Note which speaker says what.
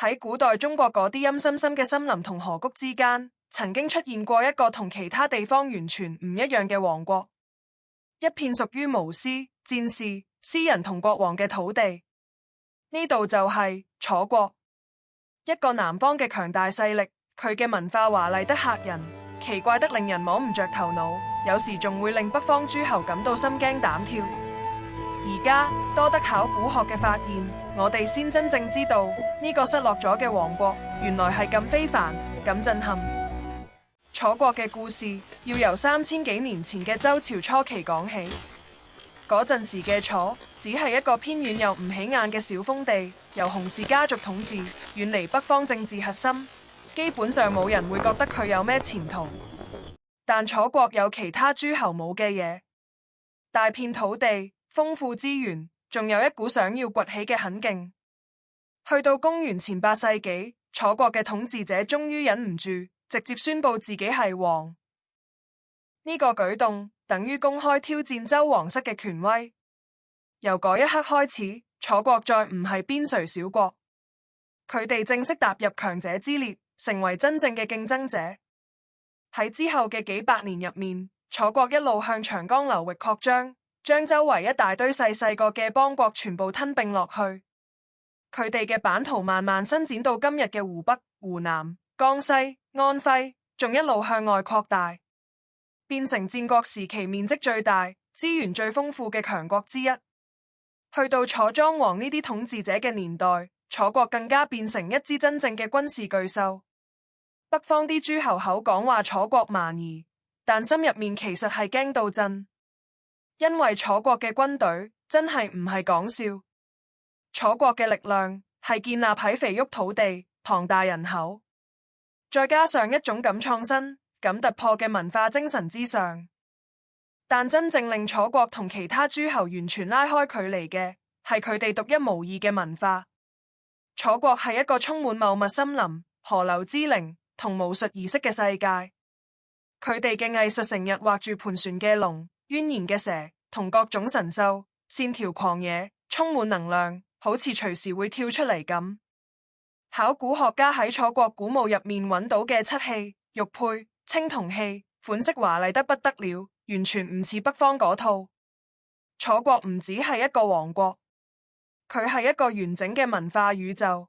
Speaker 1: 喺古代中國嗰啲陰森森嘅森林同河谷之間，曾經出現過一個同其他地方完全唔一樣嘅王國，一片屬於巫師、戰士、詩人同國王嘅土地。呢度就係楚國，一個南方嘅強大勢力。佢嘅文化華麗得嚇人，奇怪得令人摸唔着頭腦，有時仲會令北方諸侯感到心驚膽跳。而家多得考古學嘅發現，我哋先真正知道呢個失落咗嘅王國原來係咁非凡、咁震撼。楚國嘅故事要由3000幾年前嘅周朝初期講起。嗰陣時嘅楚只係一個偏遠又唔起眼嘅小封地，由洪氏家族統治，遠離北方政治核心，基本上冇人會覺得佢有咩前途。但楚國有其他諸侯冇嘅嘢，大片土地、豐富資源，仲有一股想要崛起嘅狠勁。去到公元前8世紀，楚國嘅統治者終於忍唔住，直接宣布自己係王。呢個舉動等於公開挑戰周王室嘅權威。由嗰一刻開始，楚國再唔係邊陲小國，佢哋正式踏入強者之列，成為真正嘅競爭者。喺之後嘅幾百年入面，楚國一路向長江流域擴張，將周圍一大堆細細個嘅邦國全部吞併落去。佢哋嘅版圖慢慢伸展到今日嘅湖北、湖南、江西、安徽，仲一路向外擴大，變成戰國時期面積最大、資源最豐富嘅強國之一。去到楚莊王呢啲統治者嘅年代，楚國更加變成一支真正嘅軍事巨獸。北方啲諸侯口講話楚國蠻夷，但心入面其實係驚到震，因為楚國嘅軍隊真係唔係講笑。楚國嘅力量係建立喺肥沃土地、龐大人口，再加上一種咁創新、咁突破嘅文化精神之上。但真正令楚國同其他諸侯完全拉開距離嘅，係佢哋獨一無二嘅文化。楚國係一個充滿茂密森林、河流之靈同巫術儀式嘅世界。佢哋嘅藝術成日畫住盤旋嘅龍、蜿蜒嘅蛇同各種神獸，線條狂野，充滿能量，好似隨時會跳出嚟咁。考古學家喺楚國古墓入面揾到嘅漆器、玉佩、青銅器，款式華麗得不得了，完全唔似北方嗰套。楚國唔只係一個王國，佢係一個完整嘅文化宇宙。